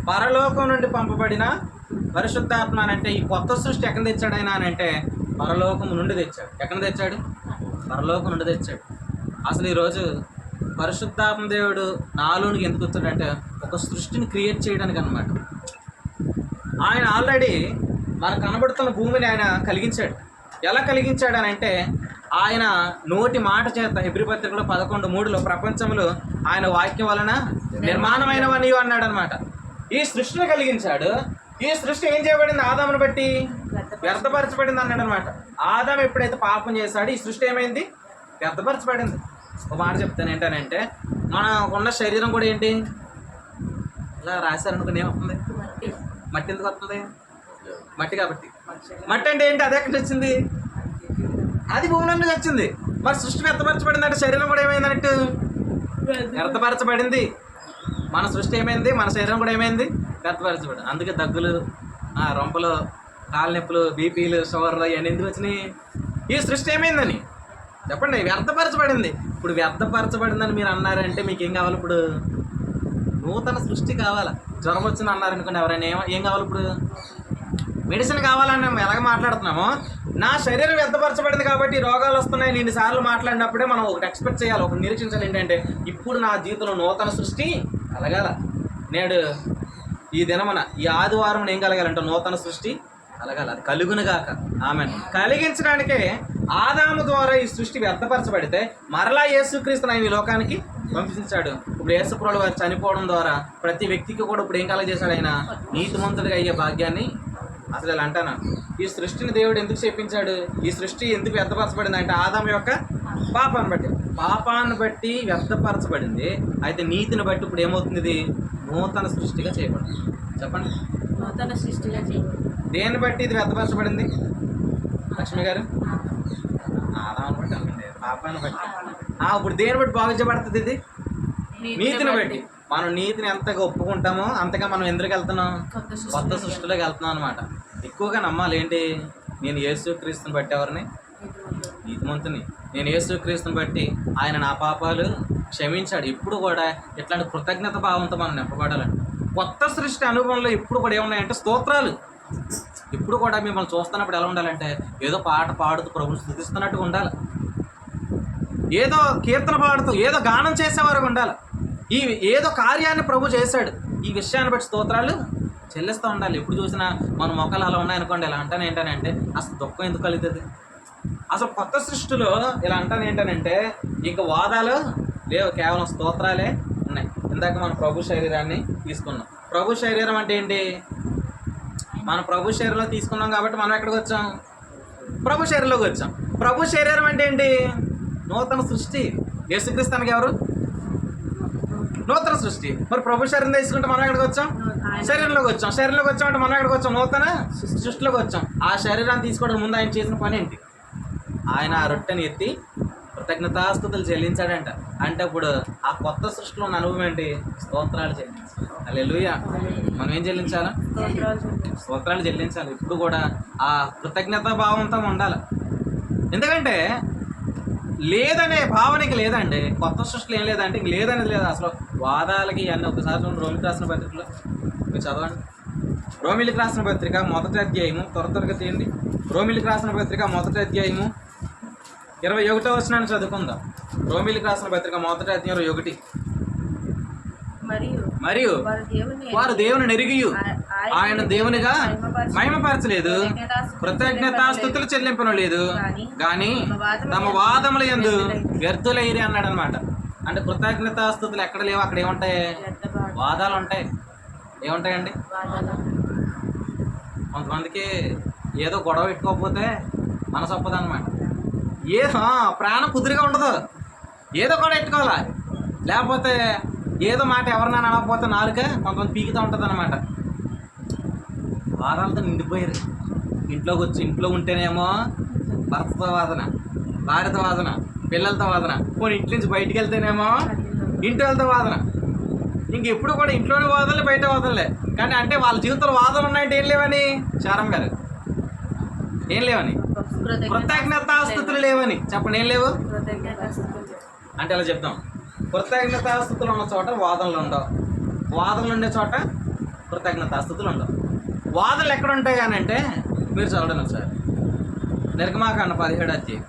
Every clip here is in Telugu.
పరలోకం నుండి పంపబడిన పరిశుద్ధాత్మ అని అంటే ఈ కొత్త సృష్టి ఎక్కడ తెచ్చాడు ఆయన అని అంటే పరలోకం నుండి తెచ్చాడు. ఎక్కడ తెచ్చాడు? పరలోకం నుండి తెచ్చాడు. అసలు ఈరోజు పరిశుద్ధాత్మ దేవుడు నాలోనికి ఎందుకు వచ్చాడంటే ఒక సృష్టిని క్రియేట్ చేయడానికి అన్నమాట. ఆయన ఆల్రెడీ మనకు కనబడుతున్న భూమిని ఆయన కలిగించాడు. ఎలా కలిగించాడు అని అంటే ఆయన నోటి మాట చేత హెబ్రీ పత్రికలో 11:3 ప్రపంచంలో ఆయన వాక్యం వలన నిర్మాణమైనవని అన్నాడు అనమాట. ఈ సృష్టిని కలిగించాడు. ఈ సృష్టి ఏం చేయబడింది? ఆదామును బట్టి వ్యర్థపరచబడింది అన్నాడు అనమాట. ఆదాము ఎప్పుడైతే పాపం చేశాడు ఈ సృష్టి ఏమైంది? వ్యర్థపరచబడింది. ఒక మాట చెప్తాను ఏంటనంటే మనకున్న శరీరం కూడా ఏంటి? ఇలా రాశారనుకుని ఏమవుతుంది? మట్టి ఎందుకు వస్తుంది? మట్టి కాబట్టి. మట్టి అంటే ఏంటి? అది ఎక్కడి వచ్చింది? అది భూమి నుండి వచ్చింది. మరి సృష్టి వ్యర్థపరచబడింది అంటే శరీరం కూడా ఏమైందన్నట్టు? వ్యర్థపరచబడింది. మన సృష్టి ఏమైంది? మన శరీరం కూడా ఏమైంది? వ్యర్థపరచబడింది. అందుకే దగ్గులు, రొంపలు, కాళ్ళ నొప్పులు, బీపీలు, షుగర్లు ఇవన్నీ ఎందుకు వచ్చినాయి? ఈ సృష్టి ఏమైందని చెప్పండి. వ్యర్థపరచబడింది. ఇప్పుడు వ్యర్థపరచబడిందని మీరు అన్నారంటే మీకు ఏం కావాలి? ఇప్పుడు నూతన సృష్టి కావాలా? జ్వరం వచ్చింది అన్నారనుకోండి, ఎవరైనా ఏం కావాలి? ఇప్పుడు మెడిసిన్ కావాలని మేము ఎలాగ మాట్లాడుతున్నామో నా శరీరం వ్యర్థపరచబడింది కాబట్టి రోగాలు వస్తున్నాయి నేను ఇన్నిసార్లు మాట్లాడినప్పుడే మనం ఒకటి ఎక్స్పెక్ట్ చేయాలి, ఒకటి నిరీక్షించాలి. ఏంటంటే ఇప్పుడు నా జీవితంలో నూతన సృష్టి కలగాల. నేడు ఈ దినమున ఈ ఆదివారం ఏం కలగాలంటే నూతన సృష్టి కలగాలి. అది కలుగునుగాక. ఆమెన్. కలిగించడానికే ఆదాము ద్వారా ఈ సృష్టి వ్యర్థపరచబడితే మరలా యేసుక్రీస్తుని ఆయన ఈ లోకానికి పంపించాడు. ఇప్పుడు యేసుప్రభువు వారు చనిపోవడం ద్వారా ప్రతి వ్యక్తికి కూడా ఇప్పుడు ఏం కలగజేశాడు? ఆయన నీతిమంతుడిగా అయ్యే భాగ్యాన్ని. అసలు ఇలా అంటాను, ఈ సృష్టిని దేవుడు ఎందుకు చేపించాడు? ఈ సృష్టి ఎందుకు వ్యర్థపరచబడింది అంటే ఆదాము యొక్క పాపాన్ని బట్టి వ్యర్థపరచబడింది. అయితే నీతిని బట్టి ఇప్పుడు ఏమవుతుంది? ఇది నూతన సృష్టిగా చేయబడింది. చెప్పండి, నూతన సృష్టిగా చేయబడింది. దేన్ని బట్టి ఇది వ్యర్థపరచబడింది? లక్ష్మి గారు, ఆదాముని బట్టి అనుకోండి, పాపాన్ని బట్టి. ఇప్పుడు దేని బట్టి బాగుపడుతుంది? ఇది నీతిని బట్టి. మనం నీతిని ఎంతగా ఒప్పుకుంటామో అంతగా మనం ఎందుకు వెళ్తున్నాం? కొత్త సృష్టిలోకి వెళ్తున్నాం అనమాట. ఎక్కువగా నమ్మాలి. ఏంటి? నేను యేసుక్రీస్తుని బట్టి ఎవరిని? నీతిమంతుని. నేను యేసుక్రీస్తుని బట్టి ఆయన నా పాపాలు క్షమించాడు. ఇప్పుడు కూడా ఇట్లాంటి కృతజ్ఞత భావంతో మనం నింపబడాలండి. కొత్త సృష్టి అనుభవంలో ఇప్పుడు కూడా ఏమున్నాయంటే స్తోత్రాలు. ఇప్పుడు కూడా మిమ్మల్ని చూస్తున్నప్పుడు ఎలా ఉండాలంటే ఏదో పాట పాడుతూ ప్రభుని స్తుతిస్తున్నట్టుగా ఉండాలి. ఏదో కీర్తన పాడుతూ ఏదో గానం చేసేవారు ఉండాలి. ఈ ఏదో కార్యాన్ని ప్రభు చేశాడు, ఈ విషయాన్ని బట్టి స్తోత్రాలు చెల్లిస్తూ ఉండాలి. ఎప్పుడు చూసినా మన మొక్కలు అలా ఉన్నాయనుకోండి, ఇలా అంటాను ఏంటనంటే అసలు దుఃఖం ఎందుకు కలుగుతుంది? అసలు కొత్త సృష్టిలో ఇలా అంటాను ఏంటనంటే ఇంక వాదాలు లేవు, కేవలం స్తోత్రాలే ఉన్నాయి. ఇందాక మనం ప్రభు శరీరాన్ని తీసుకున్నాం. ప్రభు శరీరం అంటే ఏంటి? మనం ప్రభు శరీరంలో తీసుకున్నాం కాబట్టి మనం ఎక్కడికి వచ్చాం? ప్రభు శరీరంలోకి వచ్చాం. ప్రభు శరీరం అంటే ఏంటి? నూతన సృష్టి. యేసుక్రీస్తునికి ఎవరు? నూతన సృష్టి. మరి ప్రభు శరీరం తీసుకుంటే మనం ఎక్కడికి వచ్చాం? శరీరంలోకి వచ్చాం. శరీరంలోకి వచ్చామంటే మనం ఎక్కడికి వచ్చాం? నూతన సృష్టిలోకి వచ్చాం. ఆ శరీరాన్ని తీసుకోవడం ముందు ఆయన చేసిన పని ఏంటి? ఆయన ఆ రొట్టెని ఎత్తి కృతజ్ఞతాస్తుతులు చెల్లించాడంట. అంటే ఇప్పుడు ఆ కొత్త సృష్టిలో ఉన్న అనుభవం ఏంటి? స్తోత్రాలు చెల్లించాలి. హల్లెలూయా. మనం ఏం చెల్లించాలా? స్తోత్రాలు చెల్లించాలి. ఇప్పుడు కూడా ఆ కృతజ్ఞతా భావంతో ఉండాలి. ఎందుకంటే లేదనే భావనకి లేదండి. కొత్త సృష్టిలో ఏం లేదంటే ఇంక లేదనేది లేదు. అసలు వాదాలకి అన్నీ ఒకసారి రోమిలికి రాసిన పత్రికలో మీరు చదవండి. రోమిలికి రాసిన పత్రిక 1వ అధ్యాయము త్వరగా తీయండి. రోమిలికి రాసిన పత్రిక 1వ అధ్యాయము 21వ వచనాన్ని చదువుకుందాం. రోమిలికి రాసిన పత్రిక 1వ అధ్యాయం 21. మరియు వారు దేవుని ఎరిగియు ఆయన దేవునిగా మహిమపరచలేదు, కృతజ్ఞతాస్తుతులు చెల్లింపలేదు, కానీ తమ వాదముల యందు వ్యర్థులైరి అన్నాడు అనమాట. అంటే కృతజ్ఞతాస్తుతులు ఎక్కడ లేవు, అక్కడ ఏముంటాయి? వాదాలు ఉంటాయి. ఏముంటాయండి? కొంతమందికి ఏదో గొడవ పెట్టుకోకపోతే మనసు ఒప్పదు అనమాట. ప్రాణం కుదురుగా ఉండదు, ఏదో కూడా పెట్టుకోవాలా. లేకపోతే ఏదో మాట ఎవరినైనా అనకపోతే నాలుక కొంతమంది పీకుతూ ఉంటుంది అనమాట. వారాలతో నిండిపోయారు. ఇంట్లో ఉంటేనేమో భర్తతో వాదన, భార్యతో వాదన, పిల్లలతో వాదన. కొన్ని ఇంటి నుంచి బయటికి వెళ్తేనేమో ఇంటి వాళ్ళతో వాదన. ఇంకెప్పుడు కూడా ఇంట్లోనే వాదనలే, బయట వాదనలే. కానీ అంటే వాళ్ళ జీవితంలో వాదనలు ఉన్నాయంటే ఏం లేవని? చారం గారు ఏం లేవని? కృతజ్ఞతాస్తుతులు లేవని. చెప్పండి, ఏం లేవు అంటే అలా చెప్తాం. కృతజ్ఞతాస్తుతులు ఉన్న చోట వాదనలు ఉండవు, వాదనలు ఉండే చోట కృతజ్ఞతాస్తుతులు ఉండవు. వాదనలు ఎక్కడ ఉంటాయి అని అంటే మీరు చదవడం ఒకసారి నిర్గమాకాండ 17వ అధ్యాయం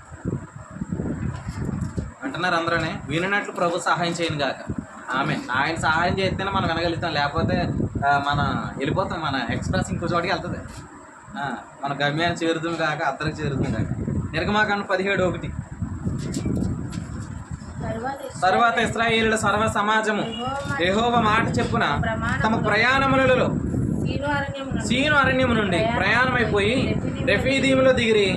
అంటున్నారు అందరూనే, వినినట్లు ప్రభు సహాయం చేయను గాక. ఆయన సహాయం చేస్తేనే మనం వినగలుగుతాం, లేకపోతే మనం వెళ్ళిపోతాం. మన ఎక్స్ప్రెస్ ఇంకో చోటికి వెళ్తుంది. మన గమ్యాన్ని చేరుతుంది కాక అద్దరికి చేరుతుంది కాక. నిర్గమాకాండ 17:1. తరువాత ఇశ్రాయేలుల సర్వ సమాజము యెహోవా మాట చెప్పున తమ ప్రయాణములలో సీను అరణ్యము నుండి ప్రయాణమైపోయి రెఫీదీములో దిగిరి.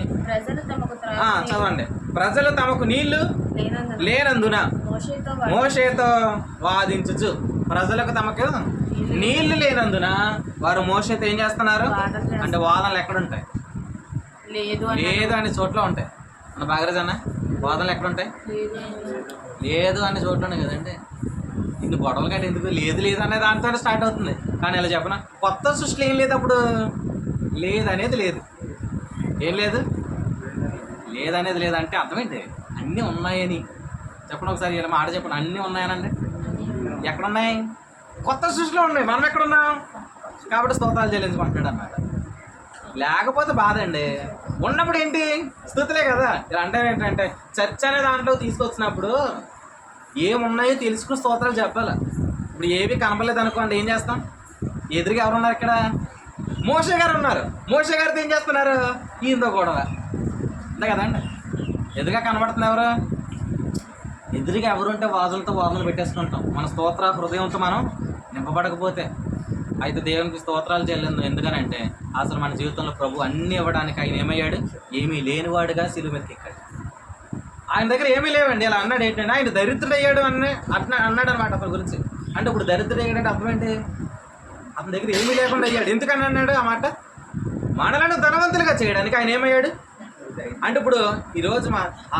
చదవండి. ప్రజలు తమకు నీళ్లు లేనందున మోషేతో వాదించుచు. ప్రజలకు తమకు నీళ్లు లేనందున వారు మోషేతో ఏం చేస్తున్నారు అంటే వాదనలు ఎక్కడుంటాయి? లేదు అనే చోట్ల ఉంటాయి. మన బాగరజన్న వాదనలు ఎక్కడుంటాయి? లేదు అనే చోట్ల ఉన్నాయి కదండి. ఇన్ని గొడవలు కంటే ఎందుకు లేదు లేదు అనే దాంతో స్టార్ట్ అవుతుంది. కానీ ఇలా చెప్పనా, కొత్త సృష్టిలో ఏం లేదు. అప్పుడు లేదు అనేది లేదు. ఏం లేదు? లేదనేది లేదంటే అర్థమైంది అన్నీ ఉన్నాయని చెప్పండి. ఒకసారి ఇలా మాట చెప్పండి. అన్నీ ఉన్నాయనండి. ఎక్కడున్నాయి? కొత్త సృష్టిలో ఉన్నాయి. మనం ఎక్కడున్నాం? కాబట్టి స్తోత్రాలు చెల్లించుకుంటున్నాడు అన్నమాట. లేకపోతే బాధ అండి. ఉన్నప్పుడు ఏంటి? స్తుతులే కదా. ఇలా అంటే ఏంటంటే చర్చ అనే దాంట్లో తీసుకొచ్చినప్పుడు ఏమున్నాయో తెలుసుకుని స్తోత్రాలు చెప్పాలి. ఇప్పుడు ఏవి కనపడలేదు అనుకోండి, ఏం చేస్తాం? ఎదురుగా ఎవరున్నారు ఇక్కడ? మోషే గారు ఉన్నారు. మోషే గారితో ఏం చేస్తున్నారు? ఈయంతో గొడవ. అంతే కదండి. ఎదురుగా కనబడుతుంది ఎవరు? ఎదురుగా ఎవరుంటే వాదులతో వాదులు పెట్టేసుకుంటాం. మన స్తోత్ర హృదయంతో మనం నింపబడకపోతే అయితే దేవునికి స్తోత్రాలు చెల్లింది. ఎందుకనంటే అసలు మన జీవితంలో ప్రభు అన్నీ ఇవ్వడానికి ఆయన ఏమయ్యాడు? ఏమీ లేనివాడుగా శిలువ మీదకి ఎక్కాడు. ఆయన దగ్గర ఏమీ లేవండి. ఇలా అన్నాడు ఏంటంటే ఆయన దరిద్రుడయ్యాడు అన్నాడు అనమాట అతని గురించి. అంటే ఇప్పుడు దరిద్రుడయ్యాడంటే అర్థం ఏంటి? అతని దగ్గర ఏమీ లేకుండా అయ్యాడు. ఎందుకని అన్నాడు ఆ మాట? మనలను ధనవంతులుగా చేయడానికి ఆయన ఏమయ్యాడు అంటే ఇప్పుడు ఈరోజు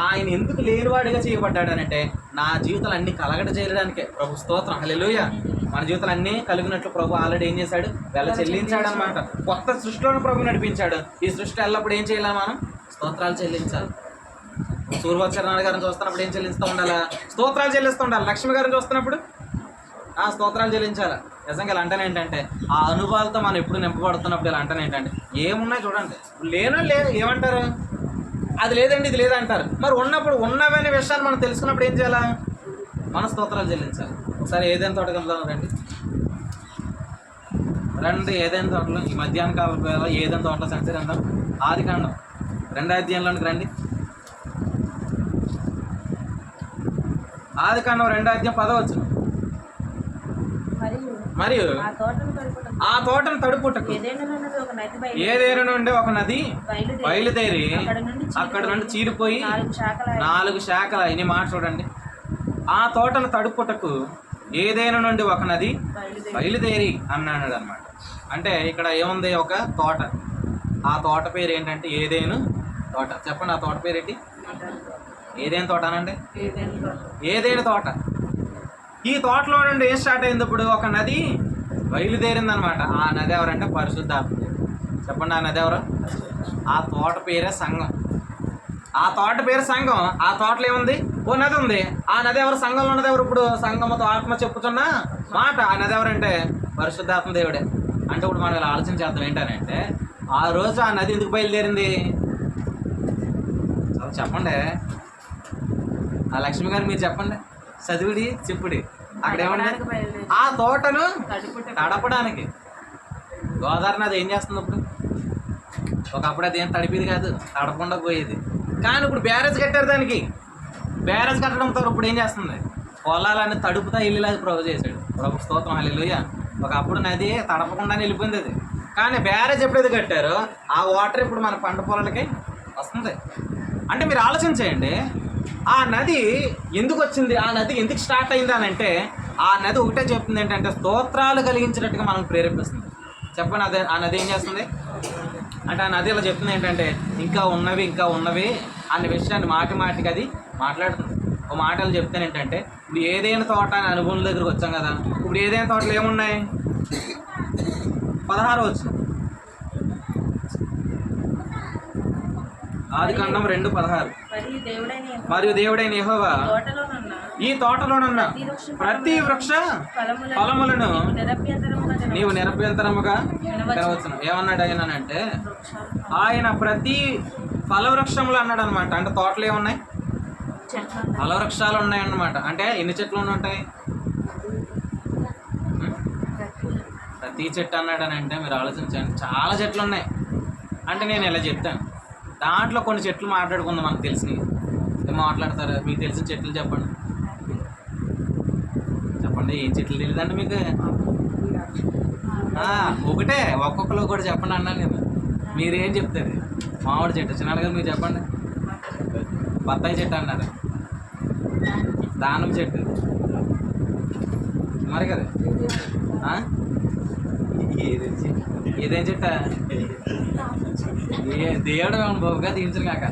ఆయన ఎందుకు లేనివాడిగా చేయబడ్డాడు అని అంటే నా జీవితాలు అన్నీ కలగట చేయడానికే. ప్రభు స్తోత్రం. హల్లెలూయా. మన జీవితాలు అన్నీ కలిగినట్లు ప్రభు ఆల్రెడీ ఏం చేశాడు? వెళ్ళ చెల్లించాడు అనమాట. కొత్త సృష్టిలోనే ప్రభు నడిపించాడు. ఈ సృష్టి ఎల్లప్పుడు ఏం చేయాలి? మనం స్తోత్రాలు చెల్లించాలి. సూర్యవచ్చరనాథ్ గారిని చూస్తున్నప్పుడు ఏం చెల్లిస్తూ ఉండాలా? స్తోత్రాలు చెల్లిస్తూ ఉండాలి. లక్ష్మి గారిని చూస్తున్నప్పుడు స్తోత్రాలు చెల్లించాలి. నిజంగా ఇలా అంటాను ఏంటంటే ఆ అనుభవాలతో మనం ఎప్పుడు నింపబడుతున్నప్పుడు ఇలా అంటాను ఏంటంటే ఏమున్నాయి చూడండి. లేదు ఏమంటారు? అది లేదండి ఇది లేదంటారు. మరి ఉన్నప్పుడు ఉన్నవనే విషయాన్ని మనం తెలుసుకున్నప్పుడు ఏం చేయాలా? మన స్తోత్రాలు చెల్లించాలి. ఒకసారి ఏదైనా తోటకి వెళ్దాం రండి. ఏదైనా తోటలో ఈ మధ్యాహ్న కాలం ఏదైనా తోటలో సంచరిద్దాం. ఆదికాండం 2వ అధ్యాయంలోనికి రండి. ఆదికాండం 2వ అధ్యాయం 10వ వచనం. మరియు ఆ తోటను తడుపుటకు ఏదేను నుండి ఒక నది బయలుదేరి అక్కడ నుండి చీడిపోయి 4 శాఖల. ఇన్ని మాట చూడండి. ఆ తోటను తడుపుటకు ఏదేను నుండి ఒక నది బయలుదేరి అన్నాడు అనమాట. అంటే ఇక్కడ ఏముంది? ఒక తోట. ఆ తోట పేరు ఏంటంటే ఏదేను తోట. చెప్పండి ఆ తోట పేరు ఏంటి? ఏదేను తోట అనండి. ఏదేను తోట. ఈ తోటలో నుండి ఏం స్టార్ట్ అయింది? ఇప్పుడు ఒక నది బయలుదేరింది అనమాట. ఆ నది ఎవరంటే పరిశుద్ధాత్మ. చెప్పండి ఆ నది ఎవరు? ఆ తోట పేరే సంఘం. ఆ తోట పేరు సంఘం. ఆ తోటలో ఏముంది? ఓ నది ఉంది. ఆ నది ఎవరు? సంఘంలో ఉన్నది ఎవరు? ఇప్పుడు సంఘంతో ఆత్మ చెప్పుతున్న మాట. ఆ నది ఎవరంటే పరిశుద్ధాత్మ దేవుడే. అంటే ఇప్పుడు మనం ఇలా ఆలోచన చేద్దాం ఏంటనంటే ఆ రోజు ఆ నది ఎందుకు బయలుదేరింది? చెప్పండి. ఆ లక్ష్మి గారు మీరు చెప్పండి. చదివిడి చెప్పుడి. అక్కడ ఏమంటే ఆ తోటను తడపడానికి. గోదావరి నది ఏం చేస్తుంది? ఇప్పుడు ఒకప్పుడు అది ఏం తడిపేది కాదు, తడపకుండా పోయేది. కానీ ఇప్పుడు బ్యారేజ్ కట్టారు. దానికి బ్యారేజ్ కట్టడంతో ఇప్పుడు ఏం చేస్తుంది? పొలాలన్నీ తడుపుతా ఇల్లులాగా ప్రభు చేశాడు. ప్రభు స్తోత్రం. హల్లెలూయా. ఒకప్పుడు నది తడపకుండానే వెళ్ళిపోయింది అది. కానీ బ్యారేజ్ ఎప్పుడైతే కట్టారో ఆ వాటర్ ఇప్పుడు మన పంట పొలాలకి వస్తుంది. అంటే మీరు ఆలోచించేయండి, ఆ నది ఎందుకు వచ్చింది? ఆ నది ఎందుకు స్టార్ట్ అయింది అని అంటే ఆ నది ఒకటే చెప్తుంది ఏంటంటే స్తోత్రాలు కలిగించినట్టుగా మనం ప్రేరేపిస్తుంది. చెప్పండి. అదే ఆ నది ఏం చేస్తుంది అంటే ఆ నది ఇలా చెప్తుంది ఏంటంటే ఇంకా ఉన్నవి అనే విషయాన్ని మాటికి అది మాట్లాడుతుంది. ఒక మాటలు చెప్తాను ఏంటంటే ఇప్పుడు ఏదైనా తోట అనే అనుభవం దగ్గరికి వచ్చాం కదా. ఇప్పుడు ఏదైనా తోటలు ఏమున్నాయి? 16వ వచనం. ఆదికాండం 2:16. మరియు దేవుడైన యెహోవా ఈ తోటలోనున్న ప్రతి వృక్ష ఫలములను నీవు నిరభ్యంతరముగా తినవచ్చును. ఏమన్నాడు ఆయన అంటే, ఆయన ప్రతి ఫలవృక్షములు అన్నాడు అనమాట. అంటే తోటలు ఏమున్నాయి? ఫలవృక్షాలు ఉన్నాయన్నమాట. అంటే ఎన్ని చెట్లు ఉంటాయి? ప్రతి చెట్టు అన్నాడు అని అంటే మీరు ఆలోచించండి, చాలా చెట్లు ఉన్నాయి. అంటే నేను ఇలా చెప్తాను, దాంట్లో కొన్ని చెట్లు మాట్లాడుకుందాం. మనకు తెలిసినవి ఏం మాట్లాడతారు? మీకు తెలిసిన చెట్లు చెప్పండి. చెప్పండి, ఏం చెట్లు తెలియదండి మీకు? ఒకటే, ఒక్కొక్కరు కూడా చెప్పండి అన్నాను నేను. మీరేం చెప్తారు? మామిడి చెట్టు చిన్నాడు కదా, మీరు చెప్పండి. బత్తాయి చెట్టు అన్నారు, దానం చెట్టు మరి కదా. ఏదేం చెట్ట? దేవుడు బాబుగా తీయించను కాక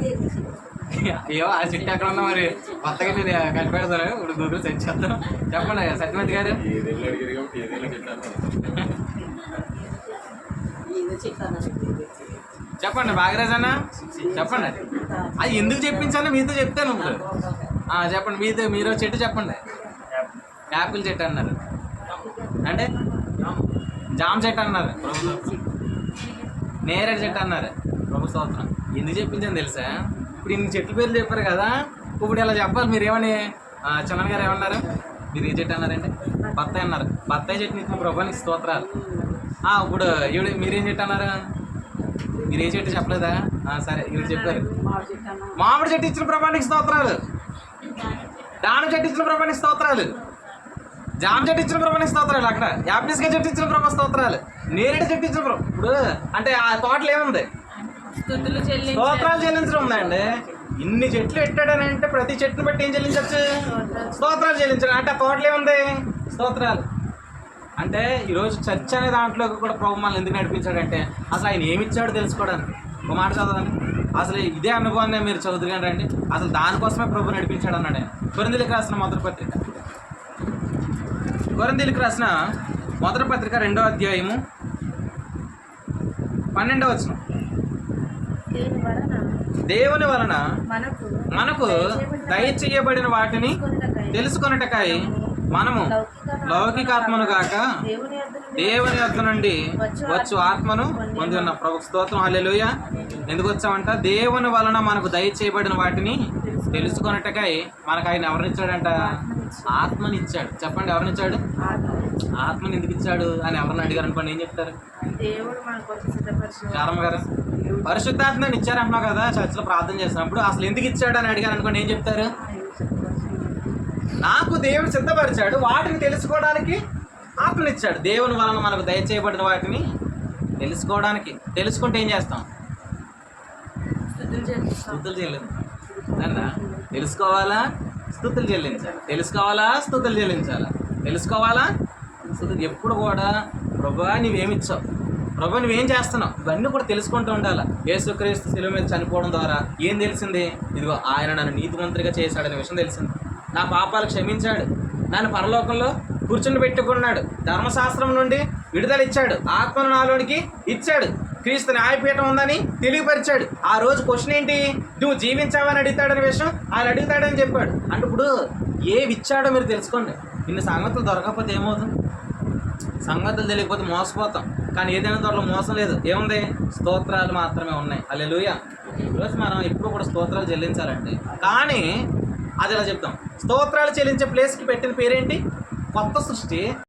ఏవో ఆ చెట్టు ఎక్కడ ఉన్నా మరి కొత్తగా నేను కనిపెడతాను. ఇప్పుడు గూగుల్ సెర్చ్ చేద్దాం. చెప్పండి సత్యమతి గారు. చెప్పండి భాగరాజ్ అన్న, చెప్పండి. అది ఎందుకు చెప్పించానో మీతో చెప్తాను ఇప్పుడు. చెప్పండి, మీరు చెట్టు చెప్పండి. యాపిల్ చెట్టు అన్నారు, అంటే జామ చెట్టు అన్నారు, నేరేడు చెట్టు అన్నారు. ప్రభు స్తోత్రం. ఎందుకు చెప్పించాను తెలుసా? ఇప్పుడు ఇన్ని చెట్ల పేర్లు చెప్పారు కదా, ఇప్పుడు ఇలా చెప్పాలి. మీరు ఏమని చందన్ గారు ఏమన్నారు? మీరు ఏ చెట్టు అన్నారండి? బత్తాయి అన్నారు. బత్తాయి చెట్టు ఇచ్చిన ప్రభునికి స్తోత్రాలు. ఇప్పుడు ఈవిడ మీరేం చెట్టు అన్నారు? మీరు ఏ చెట్టు చెప్పలేదా? సరే, ఈవిడ చెప్పారు. మామిడి చెట్టు ఇచ్చిన ప్రభానికి స్తోత్రాలు, దాని చెట్టు ఇచ్చిన ప్రభానికి స్తోత్రాలు, జామ చెట్టు ఇచ్చిన ప్రభానికి స్తోత్రాలు, అక్కడ యాపిల్స్గా చెట్టు ఇచ్చిన ప్రభా స్తోత్రాలు, నేరేడు చెట్టు ఇచ్చిన ప్రభు. ఇప్పుడు అంటే ఆ తోటలు ఏముంది? స్తోత్రాలు చెల్లించడం ఉందండి. ఇన్ని చెట్లు పెట్టాడని అంటే ప్రతి చెట్టును బట్టి ఏం చెల్లించవచ్చు? స్తోత్రాలు చెల్లించడం. అంటే ఆ తోటలు ఏముంది? స్తోత్రాలు. అంటే ఈరోజు చర్చ్ అనే దాంట్లో కూడా ప్రభు మనల్ని ఎందుకు నడిపించాడంటే అసలు ఆయన ఏమి ఇచ్చాడో తెలుసుకోవడానికి. ఒక మాట చదవండి, అసలు ఇదే అనుభవాన్ని మీరు చదువుతుగా రండి. అసలు దానికోసమే ప్రభు నడిపించాడు అన్నాడు ఆయన. కొరింథీయులకు రాసిన మొదటి పత్రిక, కొరింథీయులకు రాసిన మొదటి పత్రిక 2వ అధ్యాయము 12వ వచనం. దేవుని వలన మనకు దయచేయబడిన వాటిని తెలుసుకొనుటకై మనము లౌకికాత్మను గాక దేవుని యొద్ద నుండి వచ్చు ఆత్మను పొంది ఉన్న ప్రభు స్తోత్రం. హల్లెలూయా. ఎందుకు వచ్చామంట? దేవుని వలన మనకు దయచేయబడిన వాటిని తెలుసుకొనుటకై మనకు ఆయన ఎవరినిచ్చాడంట? ఆత్మనిచ్చాడు. చెప్పండి, ఎవరినిచ్చాడు? ఆత్మని ఎందుకు ఇచ్చాడు అని ఎవరిని అడిగారు అనుకోండి, ఏం చెప్తారు? చారమ్మ గారు, పరిశుద్ధాత్మని ఇచ్చారంటున్నావు కదా చర్చిలో ప్రార్థన చేసినప్పుడు, అసలు ఎందుకు ఇచ్చాడు అని అడిగారు అనుకోండి, ఏం చెప్తారు? నాకు దేవుడు సిద్ధపరిచాడు, వాటిని తెలుసుకోవడానికి ఆత్మనిచ్చాడు. దేవుని వలన మనకు దయచేయబడిన వాటిని తెలుసుకోవడానికి. తెలుసుకుంటే ఏం చేస్తాం? స్తుతులు చెల్లించాలి. తెలుసుకోవాలా? స్తుతులు చెల్లించాలి. తెలుసుకోవాలా? స్తుతులు చెల్లించాలా? తెలుసుకోవాలా? స్తుతులు. ఎప్పుడు కూడా ప్రభువా నువ్వేమిచ్చావు, ప్రభు నువ్వేం చేస్తున్నావు, ఇవన్నీ కూడా తెలుసుకుంటూ ఉండాలి. యేసుక్రీస్తు శిలువ మీద చనిపోవడం ద్వారా ఏం తెలిసింది? ఇదిగో ఆయన నన్ను నీతిమంతుడిగా చేశాడనే విషయం తెలిసింది. నా పాపాలు క్షమించాడు, నన్ను పరలోకంలో కూర్చుని పెట్టుకున్నాడు, ధర్మశాస్త్రం నుండి విడుదల ఇచ్చాడు, ఆత్మను నాలోనికి ఇచ్చాడు, క్రీస్తు న్యాయపీఠం ఉందని తెలియపరిచాడు. ఆ రోజు క్వశ్చన్ ఏంటి? నువ్వు జీవించావని అడుగుతాడనే విషయం ఆయన అడుగుతాడని చెప్పాడు. అంటే ఇప్పుడు ఏవి ఇచ్చాడో మీరు తెలుసుకోండి. ఇన్ని సంగతులు దొరకకపోతే ఏమవుతుంది? సంగతులు తెలియకపోతే మోసపోతాం. కానీ ఏదైనా త్వరలో మోసం లేదు. ఏముంది? స్తోత్రాలు మాత్రమే ఉన్నాయి. హల్లెలూయా. ఈరోజు మనం ఎప్పుడు కూడా స్తోత్రాలు చెల్లించాలంటే, కానీ అది ఇలా చెప్తాం, స్తోత్రాలు చెల్లించే ప్లేస్కి పెట్టిన పేరేంటి? కొత్త సృష్టి.